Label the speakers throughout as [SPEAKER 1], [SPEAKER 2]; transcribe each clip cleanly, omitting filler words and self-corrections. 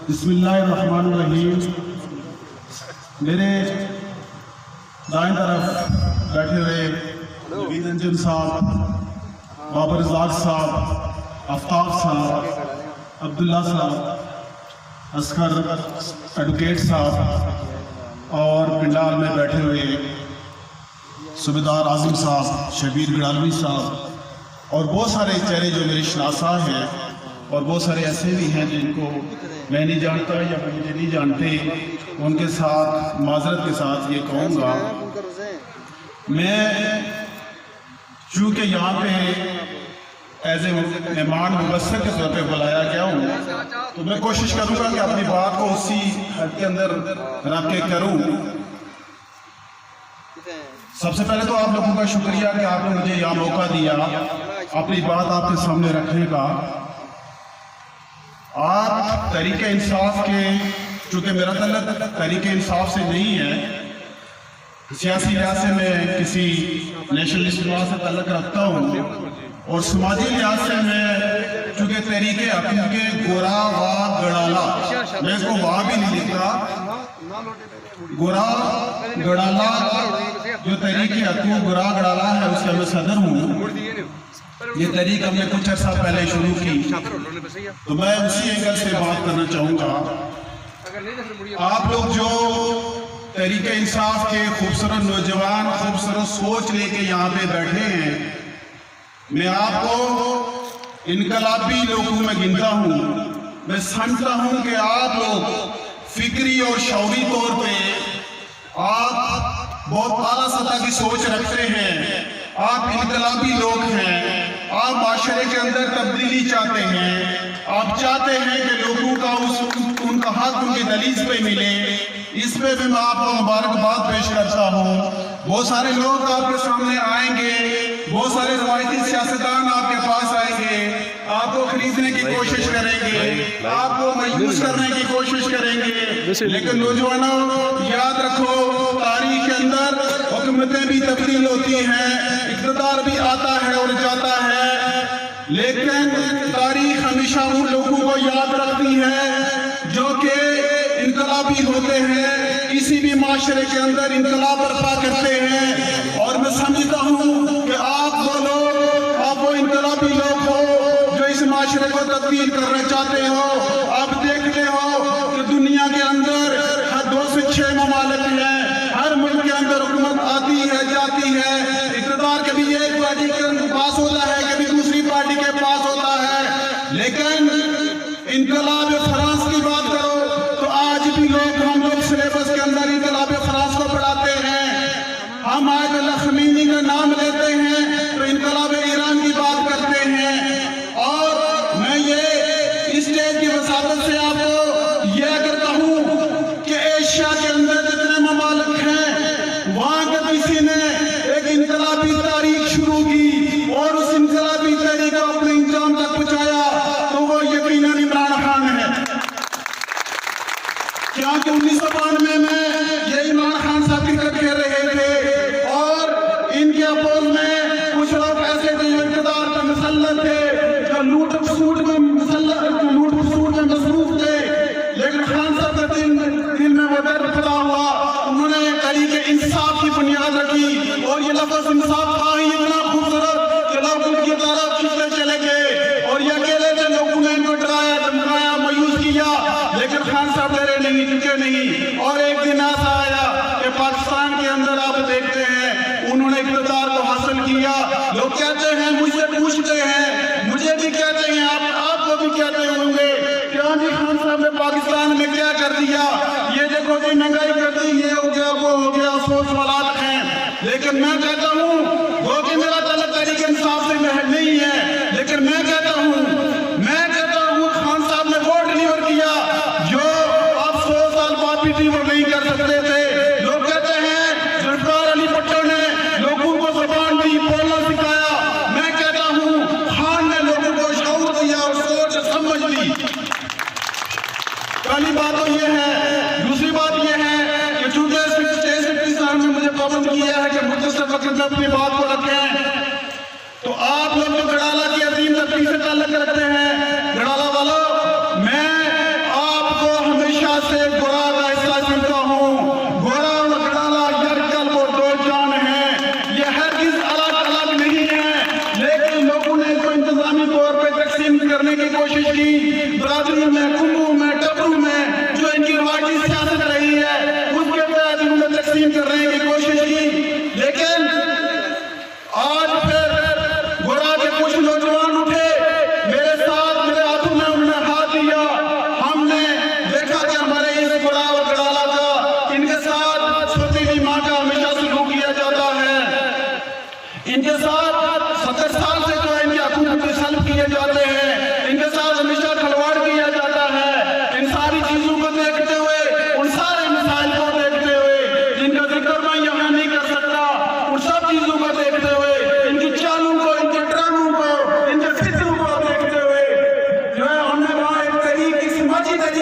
[SPEAKER 1] بسم اللہ الرحمن الرحیم۔ میرے دائیں طرف بیٹھے ہوئے نوید انجم صاحب، بابر رزاق صاحب، آفتاب صاحب، عبداللہ صاحب، اصغر ایڈوکیٹ صاحب، اور پنڈال میں بیٹھے ہوئے صوبیدار اعظم صاحب، شبیر گڑالوی صاحب، اور بہت سارے چہرے جو میرے شناسا ہیں، اور بہت سارے ایسے بھی ہیں جن کو میں نہیں جانتا یا مجھے نہیں جانتے، ان کے ساتھ معذرت کے ساتھ یہ کہوں گا، میں چونکہ یہاں پہ ایز اے مہمان مبصر کے طور پہ بلایا گیا ہوں، تو میں کوشش کروں گا کہ اپنی بات کو اسی حد کے اندر رکھ کے کروں۔ سب سے پہلے تو آپ لوگوں کا شکریہ کہ آپ نے مجھے یہاں موقع دیا اپنی بات آپ کے سامنے رکھنے کا۔ آپ تحریک انصاف کے، چونکہ میرا تعلق تحریک انصاف سے نہیں ہے، سیاسی لحاظ سے میں کسی نیشنلسٹ لحاظ سے تعلق رکھتا ہوں، اور سماجی لحاظ سے میں چونکہ تحریک حقیق کے گورا وا گڑالا، میں اس کو وہاں بھی نہیں لکھتا، گورا گڑالا جو تحریک حقیق گورا گڑالا ہے اس کا میں صدر ہوں۔ یہ تحریک ہم نے کچھ عرصہ پہلے شروع کی، تو میں اسی اینگل سے بات کرنا چاہوں گا۔ آپ لوگ جو تحریک انصاف کے خوبصورت نوجوان خوبصورت سوچ لے کے یہاں پہ بیٹھے ہیں، میں آپ کو انقلابی لوگوں میں گنتا ہوں۔ میں سمجھتا ہوں کہ آپ لوگ فکری اور شعوری طور پہ آپ بہت اعلیٰ سطح کی سوچ رکھتے ہیں، آپ انقلابی لوگ ہیں، آپ معاشرے کے اندر تبدیلی چاہتے ہیں، آپ چاہتے ہیں کہ لوگوں کا ان کا حق ان کی دہلیز پہ ملے۔ اس پہ بھی میں آپ کو مبارکباد پیش کرتا ہوں۔ بہت سارے لوگ آپ کے سامنے آئیں گے، بہت سارے روایتی سیاستدان آپ کے پاس آئیں گے، آپ کو خریدنے کی کوشش کریں گے، آپ کو مایوس کرنے کی کوشش کریں گے، لیکن نوجوانوں یاد رکھو، تاریخ کے اندر حکومتیں بھی تبدیل ہوتی ہیں، اقتدار بھی آتا ہے اور جاتا ہے، لیکن تاریخ ہمیشہ ان لوگوں کو یاد رکھتی ہے جو کہ انقلابی ہوتے ہیں، کسی بھی معاشرے کے اندر انقلاب برپا کرتے ہیں۔ اور میں سمجھتا ہوں کہ آپ وہ لوگ، آپ وہ انقلابی لوگ ہو جو اس معاشرے کو تبدیل کرنا چاہتے ہو۔ آپ دیکھتے ہو کہ دنیا کے اندر ہر 2 سے 6 ممالک ہیں، ہر ملک کے اندر حکومت آتی ہے جاتی ہے، اقتدار کبھی ایک پارٹی کے پاس ہوتا ہے کبھی دوسری پارٹی کے پاس ہوتا ہے، لیکن انقلاب فرانس کی بات کرو تو آج بھی ہم لوگ سلیبس کے اندر انقلاب فرانس کو پڑھاتے ہیں۔ ہم آیت اللہ خمینی کا نام لیتے ہیں تو انقلاب ایران کی بات کرتے ہیں۔ اور میں یہ اس اسٹیج کی وساطت سے آپ کو یہ کرتا ہوں کہ ایشیا کے اندر جتنے ممالک ہیں وہاں کے کسی نے ایک انقلابی تاریخ شروع کی اور اس انقلابی تاریخ کو اپنے انجام تک پہنچایا تو وہ یقیناً عمران خان ہے، کیونکہ 1992 میں یہ عمران خان صاحب کی طرف کہہ رہے تھے، اور ان کے اپوز میں کچھ لوگ ایسے تھے جو اقتدار پر مسلط تھے، جو لوٹ پسوٹ میں مصروف تھے، لیکن خان صاحب کے دل میں وہ ڈر پیدا ہوا، انہوں نے تحریک انصاف کی بنیاد رکھی، اور یہ لفظ انصاف تھا ہی اتنا خوبصورت کہ لوگ ان کی طرف کھینچتے چلے گئے، اور یہ اکیلے تھے، لوگوں نے ان کو ڈرایا دھمکایا مایوس کیا، لیکن خان صاحب ڈرے نہیں، جھکے نہیں۔ اور ایک دن ایسا آیا کہ پاکستان کے اندر آپ دیکھتے ہیں انہوں نے اقتدار کو حاصل کیا۔ لوگ کہتے ہیں، مجھ سے پوچھتے ہیں، مجھے بھی کہتے ہیں، آپ کو بھی کہتے ہوں گے کہ جی خان صاحب نے پاکستان میں کیا کر دیا، یہ دیکھو جی مہنگائی کر دی، یہ ہو گیا وہ ہو گیا، افسوس والات ہیں۔ لیکن میں کہتا ہوں وہ کہ میرا تعلق تحریک انصاف سے نہیں ہے، لیکن میں کہتا ہوں خان صاحب نے وہ ڈیلیور کیا جو آپ 100 سال بعد بھی ڈیلیور نہیں کر سکتے تھے۔ لوگ کہتے ہیں ذوالفقار علی بھٹو نے لوگوں کو زبان دی، بولنا سکھایا، میں کہتا ہوں خان نے لوگوں کو شعور دیا اور سوچ سمجھ لی۔ پہلی بات تو یہ ہے۔ دوسری بات یہ ہے کہ چونکہ اسٹیج صاحب نے مجھے پابند کیا ہے کہ مختصر وقت میں اپنی بات کو رکھیں، تو آپ لوگ جو گڑالہ کی عظیم تقریب سے تعلق رکھتے ہیں، گڑالہ والوں، میں آپ کو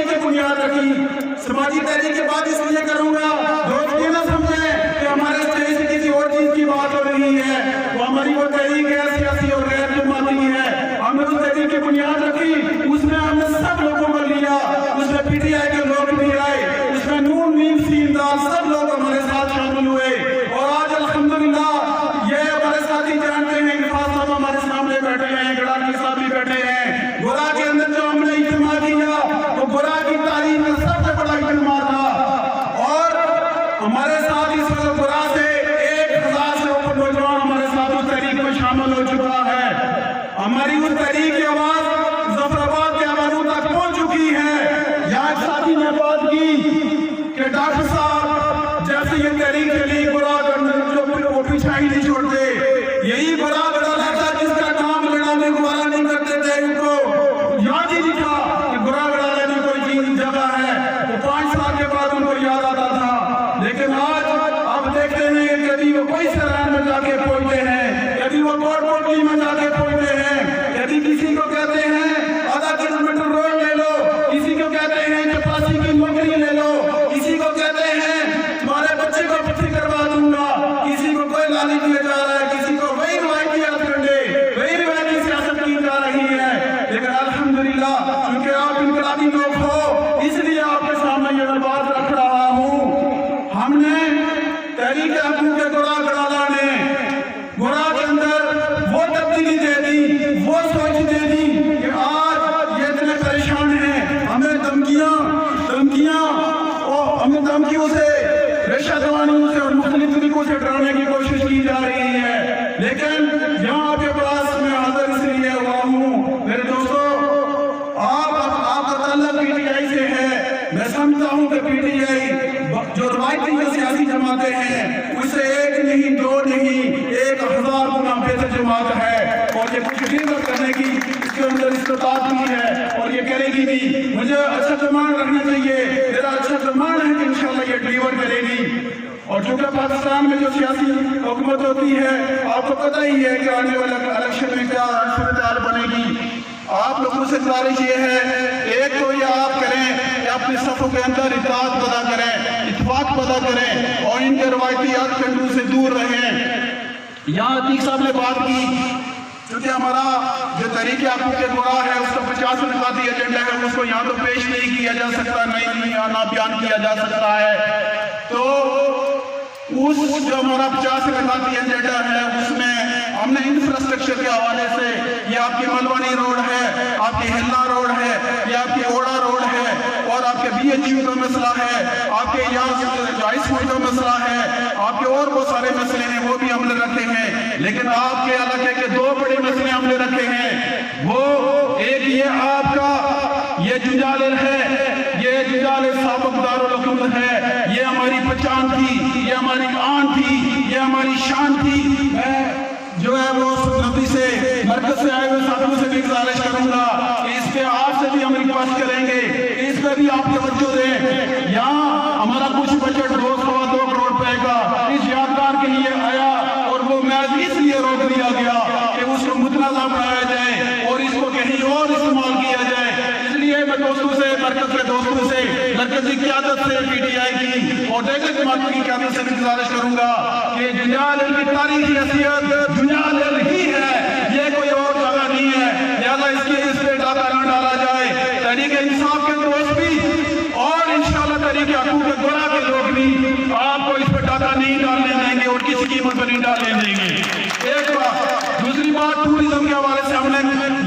[SPEAKER 2] تحریک کی بنیاد رکھی. سماجی تحریک کی بات اس لیے کروں گا دوست یہ نہ سمجھیں کہ ہمارے اسٹیج سے کسی اور چیز کی بات ہو رہی ہے. وہ ہماری وہ تحریک ہے سیاسی اور غیر جماعتی ہے. ہم نے اس تحریک کی بنیاد رکھی, اس میں ہم نے سب لوگوں کو لیا, اس میں پی ٹی آئی کے لوگ بھی آئے, اس میں نون میم سین دال سب لوگ ہمارے ساتھ شامل ہوئے. اور آج الحمدللہ یہ ہمارے ساتھی جانتے ہیں کہ فاضل صاحب ہمارے سامنے بیٹھے ہیں, گڑاکی صاحب بھی بیٹھے ہیں. گورا کے اندر جو ہم نے اجتماع کیا وہ گورا کی تاریخ کا سب سے بڑا اجتماع تھا. اور ہمارے ساتھ اس وقت گورا سے 1000 سے اوپر نوجوان ہمارے ساتھ اس تحریک میں شامل ہو چکا ہے. ہماری اس تحریک کی آواز ظفر آباد کے آبادوں تک پہنچ چکی ہے. یہاں ایک ساتھی نے بات کی کہ ڈاکٹر صاحب جیسے یہ تحریک چلی گورا جو وہ پیچھا ہی نہیں چھوڑتے. یہی بڑا لڑکا جس کا نام لینا میں گوارا نہیں کرتے تھے, ان کو یاد ہی نہیں تھا کہ گورا لڑا میں کوئی چیز جگہ ہے. تو 5 سال کے بعد ان کو یاد آتا تھا. لیکن آج آپ دیکھتے ہیں کہ کبھی وہ کوئی سرائن میں جا کے پہنچتے ہیں, کبھی وہ کوٹلی میں جا کے پہنچتے ہیں, کبھی کسی کو کہتے ہیں آدھا کلومیٹر روڈ لے لو, کسی کو کہتے ہیں چپراسی کی نوکری لے لو, کسی کو کہتے ہیں تمہارے بچے کو پتھری کروا دوں گا, کسی کو کوئی لالی دیا جا رہا ہے, کسی کو وہی روایتی ہاتھ کنڈے, وہی روایتی سیاست کی جا رہی ہے. لیکن الحمدللہ کیونکہ آپ انقلابی لوگ ہو اس لیے آپ کے سامنے یہ بات رکھ رہا ہوں. ہم نے تحریک حقوق گورا گڑالہ نے گورا کے اندر وہ تبدیلی دے دی, وہ سوچ دے دی کہ آج یہ اتنے پریشان ہیں. ہمیں دھمکیوں سے, ریشہ دوانیوں سے اور مختلف طریقوں سے ڈرانے کی کوشش کی جا رہی ہے. لیکن یہاں آپ کے پاس میں حاضر اس لیے ہوا ہوں میرے دوستو, آپ کا تعلق پی ٹی آئی سے ہے. میں سمجھتا ہوں کہ پی ٹی آئی جو روایتی سیاسی جماعتیں ہیں اسے ایک نہیں, 2 نہیں, 1000 گنا بہتر جماعت ہے. اور یہ کچھ خدمت کرنے کی اس کے اندر استطاعت بھی ہے اور یہ کرے گی بھی. مجھے اچھا گمان رکھنا چاہیے, میرا اچھا گمان ہے کہ انشاءاللہ یہ ڈیلیور کرے گی. اور چونکہ پاکستان میں جو سیاسی حکومت ہوتی ہے آپ کو پتہ ہی ہے کہ آنے والے الیکشن میں کیا صورتحال بنے گی. آپ لوگوں سے گزارش یہ ہے, ایک تو یہ آپ کریں کہ اپنے صفوں کے اندر اتحاد پیدا کریں, اتفاق پیدا کریں اور ان کے روایتی ہاتھ کنڈوں سے دور رہیں. یہاں عتیق صاحب نے بات کی کیونکہ ہمارا جو تحریک حقوق گورا ہے اس کا 50 نکاتی ایجنڈا ہے, اس کو یہاں تو پیش نہیں کیا جا سکتا, نہیں نہ بیان کیا جا سکتا ہے. تو اس جو ہمارا 50 نکاتی ایجنڈا ہے اس میں ہم نے انفراسٹرکچر کے حوالے سے, یہ آپ کی ملوانی روڈ ہے, آپ کی ہلنا روڈ ہے, یہ آپ کی اوڑا روڈ ہے, اور آپ کے بی ایچ یو کا مسئلہ ہے, آپ کے یہاں ہائی اسکول کا مسئلہ ہے, آپ کے اور بہت سارے مسئلے ہیں وہ بھی ہم نے رکھے ہیں. لیکن آپ کے علاقے کے 2 بڑے مسئلے ہم نے رکھے ہیں. وہ ایک یہ آپ کا یہ جنجال ہے, یہ جنجال سابق دارالحکومت ہے, یہ ہماری پہچان تھی, یہ ہماری آن تھی, یہ ہماری شان تھی. میں جو ہے وہ نبی سے مرکز سے آئے ہوئے ساتھوں سے بھی گزارش کروں گا کہ اس پہ آپ سے بھی ہم ریکویسٹ کریں گے, اس پہ بھی آپ توجہ دیں. یہاں ہمارا کچھ بجٹ 2-2.25 کروڑ روپے کا اس یادگار کے لیے آیا اور وہ محض اس لیے روک دیا گیا کہ اس کو متنازع بنایا جائے اور اس کو کہیں اور استعمال کیا جائے. اس لیے میں دوستوں سے, مرکز کے دوستوں سے, مرکزی قیادت سے, پی ٹی آئی کی اور دیگر جماعتوں کی قیادت سے بھی گزارش کروں گا کہ جنجال کی تاریخی حیثیت جنجال ہی ہے, یہ کوئی اور جگہ نہیں ہے. لہذا اس پہ ڈاکہ نہ ڈالا جائے. تحریک انصاف کے دوست بھی اور انشاءاللہ تحریک حقوق گورا کے لوگ بھی آپ کو اس پہ ڈاکہ نہیں ڈالنے دیں گے اور کسی قیمت پر نہیں ڈالنے دیں گے. ایک بات. دوسری بات, ٹورزم کے حوالے سے ہم نے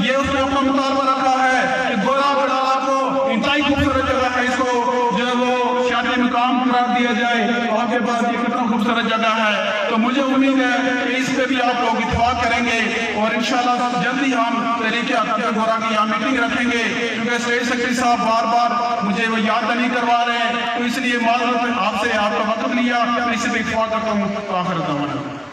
[SPEAKER 2] یہ اس پہ اپنا مطالبہ رکھا ہے کہ گورا گڑالہ کو انتہائی خوبصورت جگہ ہے, اس کو جو ہے وہ سیاحتی مقام قرار دیا جائے. آپ کے پاس یہ کتنا خوبصورت جگہ ہے, تو مجھے امید ہے کہ اس پہ بھی آپ لوگ اتفاق کریں گے اور انشاءاللہ جلدی ہم تحریک حقوق گورا کی یہاں میٹنگ رکھیں گے. کیونکہ اسٹیٹ سیکرٹری صاحب بار بار مجھے وہ یاد نہیں کروا رہے ہیں, تو اس لیے معذرت آپ سے آپ کا وقت لیا, اس سے بھی اتفاق کرتا ہوں. آخر دعوانا